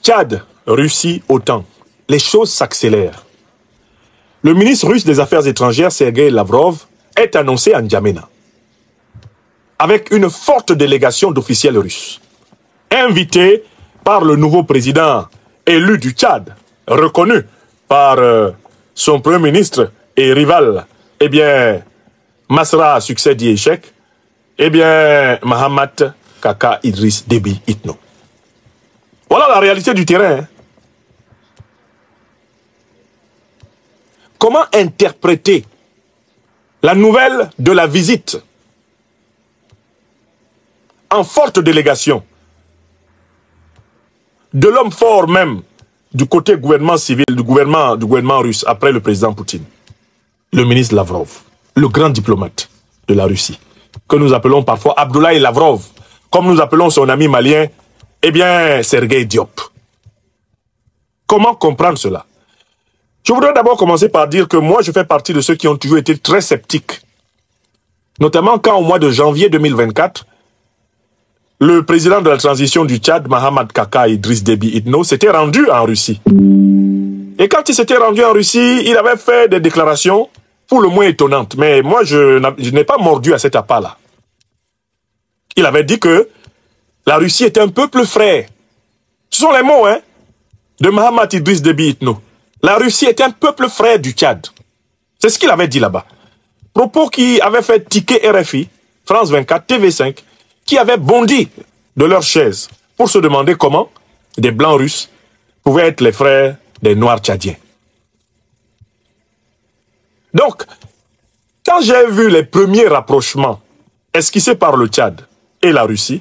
Tchad, Russie, OTAN. Les choses s'accélèrent. Le ministre russe des Affaires étrangères, Sergei Lavrov, est annoncé à N'Djamena, avec une forte délégation d'officiels russes, invité par le nouveau président élu du Tchad, reconnu par son premier ministre et rival, eh bien, Masra à succès dit échec, eh bien, Mahamat Kaka Idriss Déby Itno. Voilà la réalité du terrain. Comment interpréter la nouvelle de la visite en forte délégation de l'homme fort même du côté gouvernement civil, du gouvernement russe après le président Poutine, le ministre Lavrov, le grand diplomate de la Russie, que nous appelons parfois Abdoulaye Lavrov, comme nous appelons son ami malien, eh bien, Sergueï Diop. Comment comprendre cela? Je voudrais d'abord commencer par dire que moi, je fais partie de ceux qui ont toujours été très sceptiques. Notamment quand, au mois de janvier 2024, le président de la transition du Tchad, Mahamat Kaka Idriss Déby Itno, s'était rendu en Russie. Et quand il s'était rendu en Russie, il avait fait des déclarations pour le moins étonnantes. Mais moi, je n'ai pas mordu à cet appât-là. Il avait dit que la Russie est un peuple frère. Ce sont les mots de Mahamat Idriss Déby Itno. La Russie est un peuple frère du Tchad. C'est ce qu'il avait dit là-bas. Propos qui avaient fait tiquer RFI, France 24, TV5, qui avaient bondi de leur chaise pour se demander comment des Blancs russes pouvaient être les frères des Noirs tchadiens. Donc, quand j'ai vu les premiers rapprochements esquissés par le Tchad et la Russie,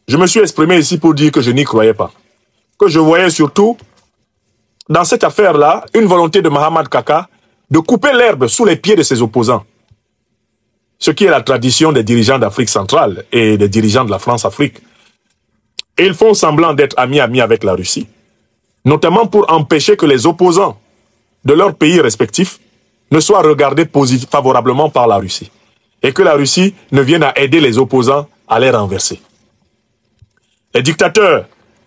je me suis exprimé ici pour dire que je n'y croyais pas. Que je voyais surtout dans cette affaire-là, une volonté de Mahamat Kaka de couper l'herbe sous les pieds de ses opposants. Ce qui est la tradition des dirigeants d'Afrique centrale et des dirigeants de la France-Afrique. Et ils font semblant d'être amis avec la Russie, notamment pour empêcher que les opposants de leurs pays respectifs ne soient regardés favorablement par la Russie. Et que la Russie ne vienne à aider les opposants à les renverser. Les dictateurs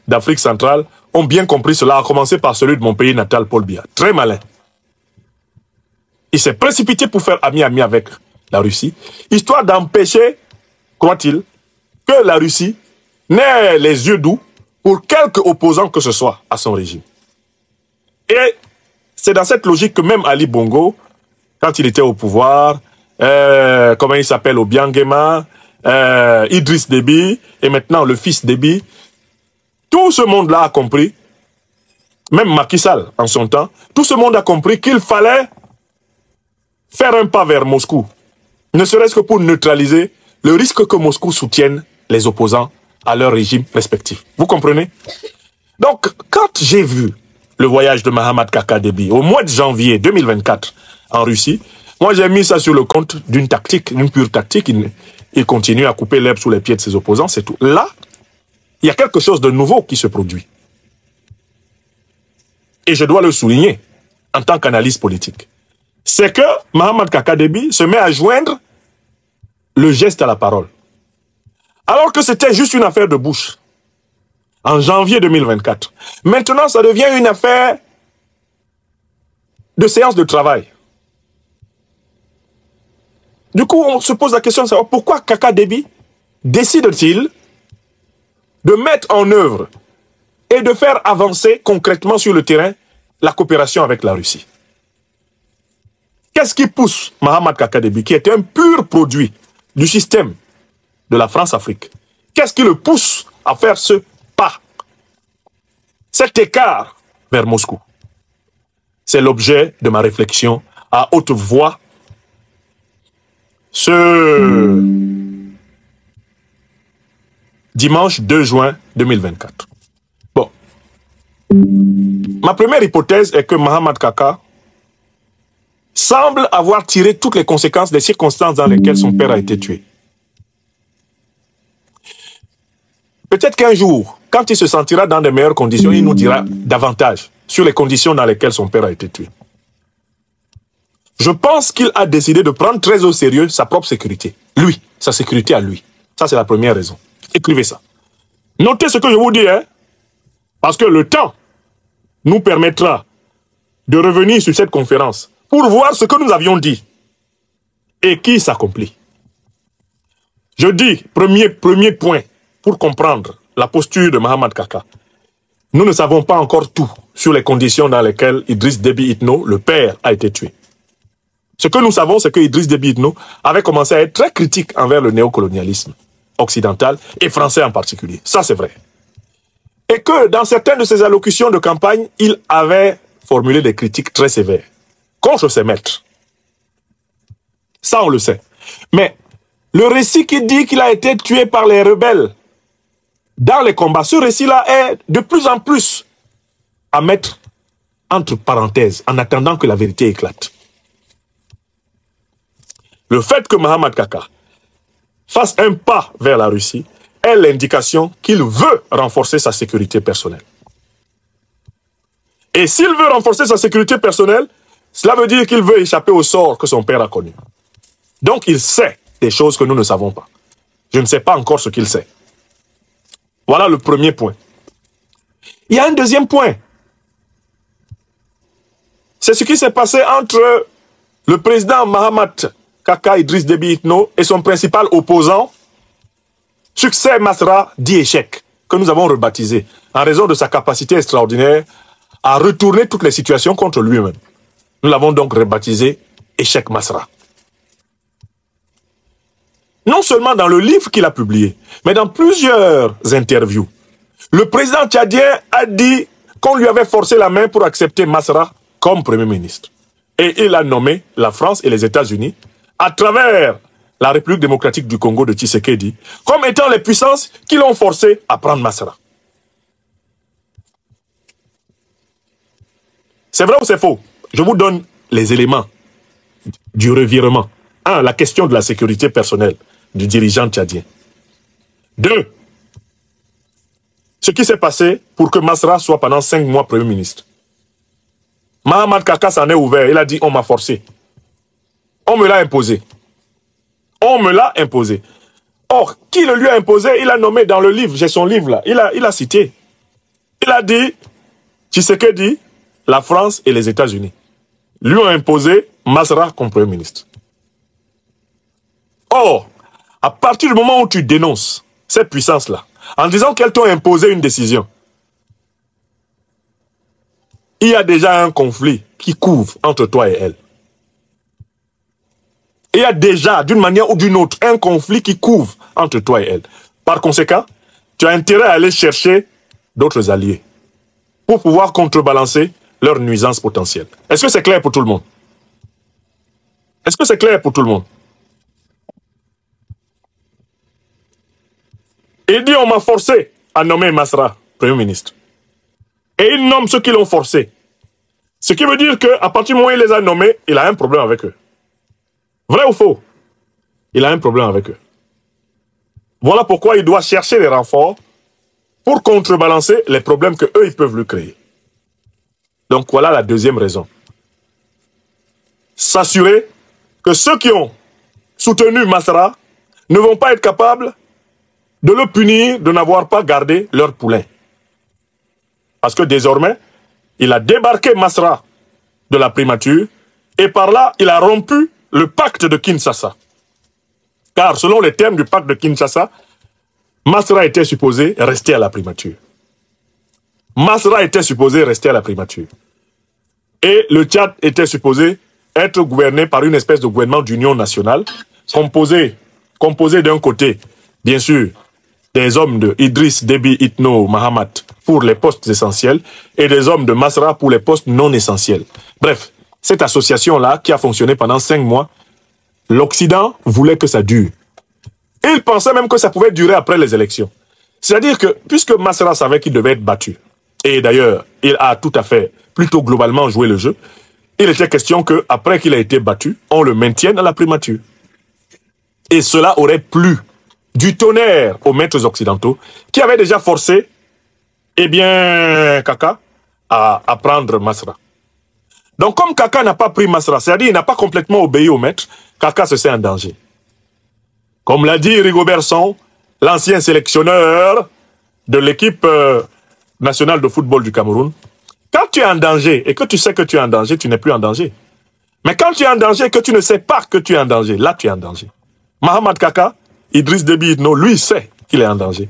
d'Afrique centrale ont bien compris cela, à commencer par celui de mon pays natal, Paul Biya. Très malin. Il s'est précipité pour faire ami avec la Russie, histoire d'empêcher, croit-il, que la Russie n'ait les yeux doux pour quelque opposant que ce soit à son régime. Et c'est dans cette logique que même Ali Bongo, quand il était au pouvoir, comment il s'appelle, Obiangema, Idriss Déby, et maintenant le fils Déby, tout ce monde-là a compris, même Macky Sall en son temps, tout ce monde a compris qu'il fallait faire un pas vers Moscou, ne serait-ce que pour neutraliser le risque que Moscou soutienne les opposants à leur régime respectif. Vous comprenez? Donc, quand j'ai vu le voyage de Mahamat Kaka Déby au mois de janvier 2024 en Russie, moi j'ai mis ça sur le compte d'une tactique, une pure tactique. Il continue à couper l'herbe sous les pieds de ses opposants, c'est tout. Là, il y a quelque chose de nouveau qui se produit. Et je dois le souligner en tant qu'analyste politique. C'est que Mahamat Kaka Déby se met à joindre le geste à la parole. Alors que c'était juste une affaire de bouche. En janvier 2024. Maintenant, ça devient une affaire de séance de travail. Du coup, on se pose la question de savoir pourquoi Kaka Déby décide-t-il de mettre en œuvre et de faire avancer concrètement sur le terrain la coopération avec la Russie. Qu'est-ce qui pousse Mahamat Kaka Déby, qui est un pur produit du système de la France-Afrique, qu'est-ce qui le pousse à faire ce pas, cet écart vers Moscou? C'est l'objet de ma réflexion à haute voix ce dimanche 2 juin 2024. Bon. Ma première hypothèse est que Mahamat Kaka semble avoir tiré toutes les conséquences des circonstances dans lesquelles son père a été tué. Peut-être qu'un jour, quand il se sentira dans de meilleures conditions, il nous dira davantage sur les conditions dans lesquelles son père a été tué. Je pense qu'il a décidé de prendre très au sérieux sa propre sécurité. Lui, sa sécurité à lui. Ça, c'est la première raison. Écrivez ça. Notez ce que je vous dis, hein. Parce que le temps nous permettra de revenir sur cette conférence pour voir ce que nous avions dit et qui s'accomplit. Je dis, premier point, pour comprendre la posture de Mohamed Kaka. Nous ne savons pas encore tout sur les conditions dans lesquelles Idriss Déby Itno, le père, a été tué. Ce que nous savons, c'est que Idriss Déby Itno avait commencé à être très critique envers le néocolonialisme occidental et français en particulier. Ça, c'est vrai. Et que dans certaines de ses allocutions de campagne, il avait formulé des critiques très sévères contre ses maîtres. Ça, on le sait. Mais le récit qui dit qu'il a été tué par les rebelles dans les combats, ce récit-là est de plus en plus à mettre entre parenthèses en attendant que la vérité éclate. Le fait que Mohamed Kaka fasse un pas vers la Russie est l'indication qu'il veut renforcer sa sécurité personnelle. Et s'il veut renforcer sa sécurité personnelle, cela veut dire qu'il veut échapper au sort que son père a connu. Donc il sait des choses que nous ne savons pas. Je ne sais pas encore ce qu'il sait. Voilà le premier point. Il y a un deuxième point. C'est ce qui s'est passé entre le président Mohamed Kaka Idriss Déby Itno et son principal opposant, Succès Masra dit échec, que nous avons rebaptisé, en raison de sa capacité extraordinaire à retourner toutes les situations contre lui-même. Nous l'avons donc rebaptisé Échec Masra. Non seulement dans le livre qu'il a publié, mais dans plusieurs interviews. Le président tchadien a dit qu'on lui avait forcé la main pour accepter Masra comme Premier ministre. Et il a nommé la France et les États-Unis à travers la République démocratique du Congo de Tshisekedi comme étant les puissances qui l'ont forcé à prendre Masra. C'est vrai ou c'est faux? Je vous donne les éléments du revirement. 1. La question de la sécurité personnelle du dirigeant tchadien. 2. Ce qui s'est passé pour que Masra soit pendant 5 mois Premier ministre. Mohamed Kaka s'en est ouvert. Il a dit on m'a forcé. On me l'a imposé. On me l'a imposé. Or, qui le lui a imposé? Il a nommé dans le livre, j'ai son livre là, il a cité. Il a dit, Tshisekedi, la France et les États-Unis lui ont imposé Masra comme Premier ministre. Or, à partir du moment où tu dénonces cette puissance-là, en disant qu'elles t'ont imposé une décision, il y a déjà un conflit qui couvre entre toi et elle. Il y a déjà, d'une manière ou d'une autre, un conflit qui couvre entre toi et elle. Par conséquent, tu as intérêt à aller chercher d'autres alliés pour pouvoir contrebalancer leurs nuisances potentielles. Est-ce que c'est clair pour tout le monde? Est-ce que c'est clair pour tout le monde? Il dit on m'a forcé à nommer Masra Premier ministre. Et il nomme ceux qui l'ont forcé. Ce qui veut dire qu'à partir du moment où il les a nommés, il a un problème avec eux. Vrai ou faux? Il a un problème avec eux. Voilà pourquoi il doit chercher des renforts pour contrebalancer les problèmes que eux ils peuvent lui créer. Donc voilà la deuxième raison. S'assurer que ceux qui ont soutenu Masra ne vont pas être capables de le punir de n'avoir pas gardé leur poulain. Parce que désormais, il a débarqué Masra de la primature et par là, il a rompu le pacte de Kinshasa. Car selon les termes du pacte de Kinshasa, Masra était supposé rester à la primature. Masra était supposé rester à la primature. Et le Tchad était supposé être gouverné par une espèce de gouvernement d'union nationale, composé d'un côté, bien sûr, des hommes de Idriss Déby Itno Mohamed pour les postes essentiels et des hommes de Masra pour les postes non essentiels. Bref, cette association-là, qui a fonctionné pendant 5 mois, l'Occident voulait que ça dure. Et il pensait même que ça pouvait durer après les élections. C'est-à-dire que, puisque Masra savait qu'il devait être battu, et d'ailleurs, il a tout à fait, plutôt globalement joué le jeu, il était question qu'après qu'il a été battu, on le maintienne à la primature. Et cela aurait plu du tonnerre aux maîtres occidentaux, qui avaient déjà forcé, eh bien, Kaka à prendre Masra. Donc, comme Kaka n'a pas pris Masra, c'est-à-dire qu'il n'a pas complètement obéi au maître, Kaka se sent en danger. Comme l'a dit Rigobert Song, l'ancien sélectionneur de l'équipe nationale de football du Cameroun, quand tu es en danger et que tu sais que tu es en danger, tu n'es plus en danger. Mais quand tu es en danger et que tu ne sais pas que tu es en danger, là tu es en danger. Mahamat Kaka, Idriss Déby Itno, lui sait qu'il est en danger.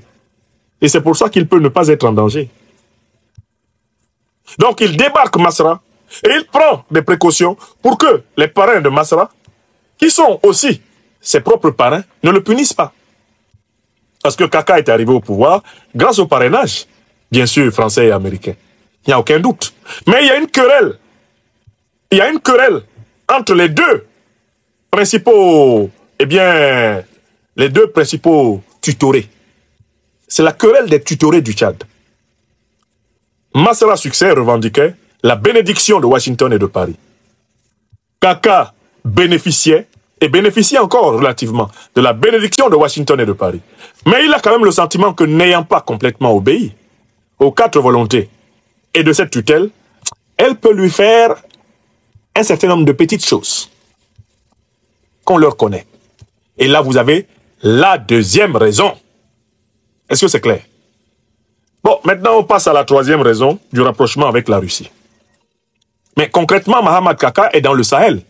Et c'est pour ça qu'il peut ne pas être en danger. Donc il débarque Masra et il prend des précautions pour que les parrains de Masra, qui sont aussi ses propres parrains, ne le punissent pas. Parce que Kaka est arrivé au pouvoir grâce au parrainage, bien sûr, français et américain. Il n'y a aucun doute. Mais il y a une querelle. Il y a une querelle entre les deux principaux, eh bien, les deux principaux tutorés. C'est la querelle des tutorés du Tchad. Masra Succès revendiquait la bénédiction de Washington et de Paris. Kaka bénéficiait, et bénéficie encore relativement, de la bénédiction de Washington et de Paris. Mais il a quand même le sentiment que n'ayant pas complètement obéi aux 4 volontés et de cette tutelle, elle peut lui faire un certain nombre de petites choses qu'on leur connaît. Et là, vous avez la deuxième raison. Est-ce que c'est clair? Bon, maintenant, on passe à la troisième raison du rapprochement avec la Russie. Mais concrètement, Mahamat Kaka est dans le Sahel.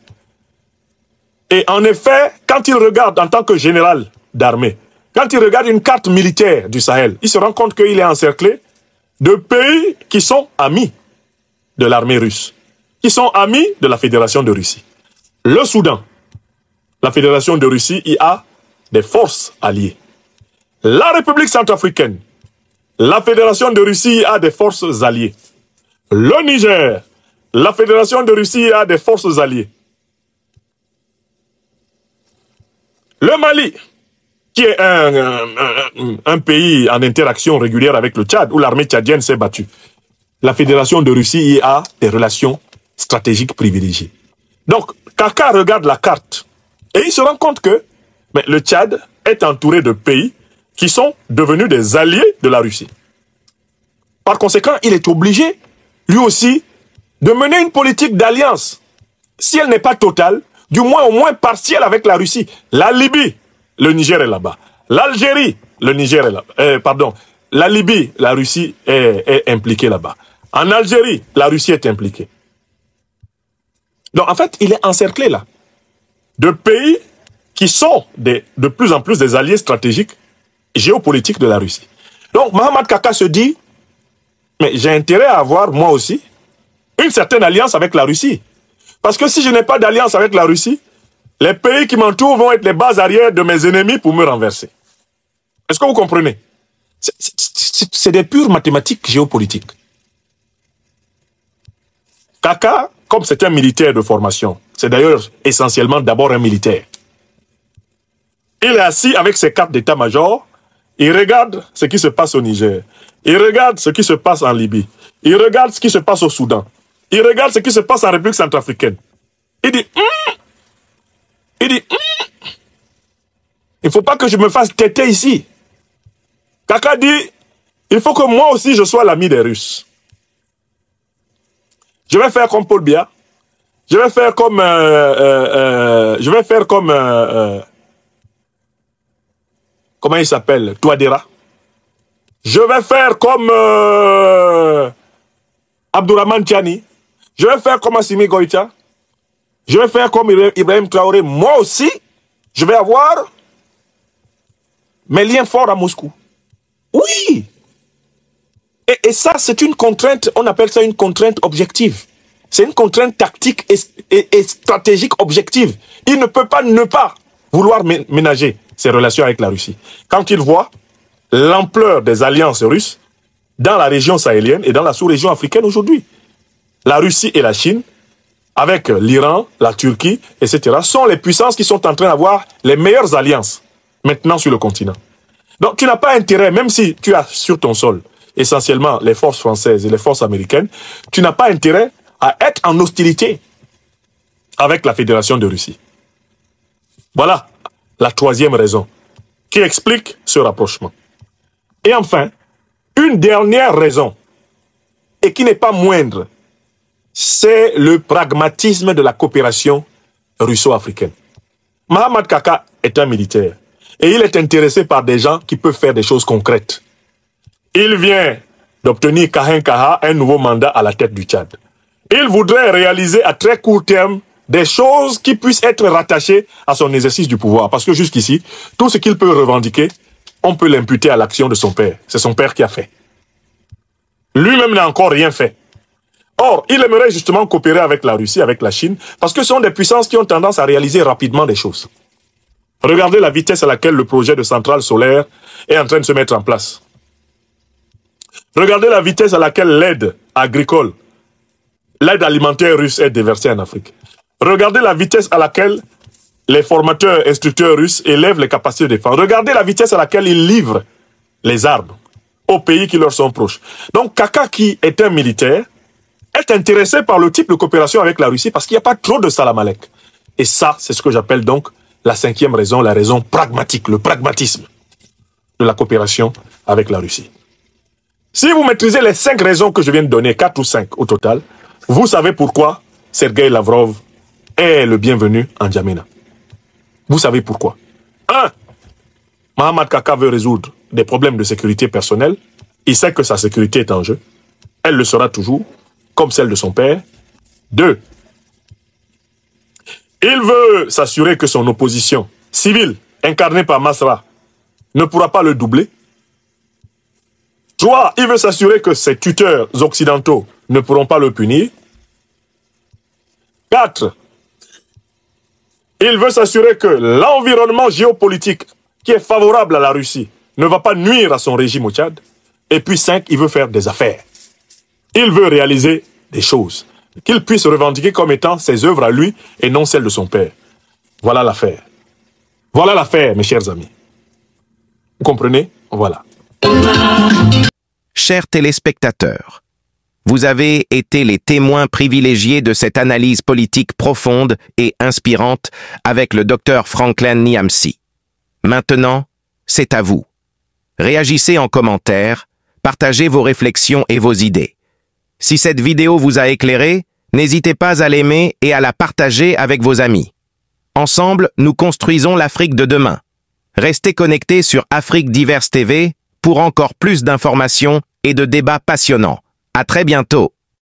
Et en effet, quand il regarde en tant que général d'armée, quand il regarde une carte militaire du Sahel, il se rend compte qu'il est encerclé de pays qui sont amis de l'armée russe, qui sont amis de la Fédération de Russie. Le Soudan, la Fédération de Russie y a des forces alliées. La République centrafricaine, la Fédération de Russie y a des forces alliées. Le Niger, la Fédération de Russie y a des forces alliées. Le Mali, qui est un pays en interaction régulière avec le Tchad, où l'armée tchadienne s'est battue. La Fédération de Russie y a des relations stratégiques privilégiées. Donc, Kaka regarde la carte et il se rend compte que le Tchad est entouré de pays qui sont devenus des alliés de la Russie. Par conséquent, il est obligé, lui aussi, de mener une politique d'alliance. Si elle n'est pas totale, du moins au moins partielle avec la Russie. La Libye, le Niger est là-bas. L'Algérie, le Niger est là-bas. Pardon, la Libye, la Russie est impliquée là-bas. En Algérie, la Russie est impliquée. Donc en fait, il est encerclé là de pays qui sont de plus en plus des alliés stratégiques géopolitiques de la Russie. Donc Mahamat Kaka se dit, mais j'ai intérêt à avoir moi aussi une certaine alliance avec la Russie. Parce que si je n'ai pas d'alliance avec la Russie, les pays qui m'entourent vont être les bases arrières de mes ennemis pour me renverser. Est-ce que vous comprenez? C'est des pures mathématiques géopolitiques. Kaka, comme c'est un militaire de formation, c'est d'ailleurs essentiellement d'abord un militaire. Il est assis avec ses cartes d'état-major, il regarde ce qui se passe au Niger, il regarde ce qui se passe en Libye, il regarde ce qui se passe au Soudan, il regarde ce qui se passe en République centrafricaine. Il dit, il ne faut pas que je me fasse têter ici. Kaka dit, il faut que moi aussi je sois l'ami des Russes. Je vais faire comme Paul Biya. Je vais faire comme... comment il s'appelle? Touadéra. Je vais faire comme Abdourahmane Tiani. Je vais faire comme Assimi Goïta. Je vais faire comme Ibrahim Traoré. Moi aussi, je vais avoir mes liens forts à Moscou. Oui. Et ça, c'est une contrainte, on appelle ça une contrainte objective. C'est une contrainte tactique et stratégique objective. Il ne peut pas ne pas vouloir ménager ses relations avec la Russie. Quand il voit l'ampleur des alliances russes dans la région sahélienne et dans la sous-région africaine aujourd'hui. La Russie et la Chine, avec l'Iran, la Turquie, etc., sont les puissances qui sont en train d'avoir les meilleures alliances maintenant sur le continent. Donc tu n'as pas intérêt, même si tu as sur ton sol essentiellement les forces françaises et les forces américaines, tu n'as pas intérêt à être en hostilité avec la Fédération de Russie. Voilà la troisième raison qui explique ce rapprochement. Et enfin, une dernière raison, et qui n'est pas moindre, c'est le pragmatisme de la coopération russo-africaine. Mahamat Kaka est un militaire et il est intéressé par des gens qui peuvent faire des choses concrètes. Il vient d'obtenir Kahin Kaha un nouveau mandat à la tête du Tchad. Il voudrait réaliser à très court terme des choses qui puissent être rattachées à son exercice du pouvoir. Parce que jusqu'ici, tout ce qu'il peut revendiquer, on peut l'imputer à l'action de son père. C'est son père qui a fait. Lui-même n'a encore rien fait. Or, il aimerait justement coopérer avec la Russie, avec la Chine, parce que ce sont des puissances qui ont tendance à réaliser rapidement des choses. Regardez la vitesse à laquelle le projet de centrale solaire est en train de se mettre en place. Regardez la vitesse à laquelle l'aide agricole, l'aide alimentaire russe est déversée en Afrique. Regardez la vitesse à laquelle les formateurs, instructeurs russes élèvent les capacités de défense. Regardez la vitesse à laquelle ils livrent les armes aux pays qui leur sont proches. Donc Kaka, qui est un militaire, est intéressé par le type de coopération avec la Russie parce qu'il n'y a pas trop de salamalek. Et ça, c'est ce que j'appelle donc la cinquième raison, la raison pragmatique, le pragmatisme de la coopération avec la Russie. Si vous maîtrisez les 5 raisons que je viens de donner, 4 ou 5 au total, vous savez pourquoi Sergei Lavrov est le bienvenu en N'Djamena. Vous savez pourquoi. 1. Mohamed Kaka veut résoudre des problèmes de sécurité personnelle. Il sait que sa sécurité est en jeu. Elle le sera toujours, comme celle de son père. 2. Il veut s'assurer que son opposition civile, incarnée par Masra, ne pourra pas le doubler. 3. Il veut s'assurer que ses tuteurs occidentaux ne pourront pas le punir. 4. Il veut s'assurer que l'environnement géopolitique qui est favorable à la Russie ne va pas nuire à son régime au Tchad. Et puis 5, il veut faire des affaires. Il veut réaliser des choses qu'il puisse revendiquer comme étant ses œuvres à lui et non celles de son père. Voilà l'affaire. Voilà l'affaire, mes chers amis. Vous comprenez? Voilà. Chers téléspectateurs, vous avez été les témoins privilégiés de cette analyse politique profonde et inspirante avec le docteur Franklin Nyamsi. Maintenant, c'est à vous. Réagissez en commentaire, partagez vos réflexions et vos idées. Si cette vidéo vous a éclairé, n'hésitez pas à l'aimer et à la partager avec vos amis. Ensemble, nous construisons l'Afrique de demain. Restez connectés sur Afrique Diverse TV pour encore plus d'informations et de débats passionnants. À très bientôt.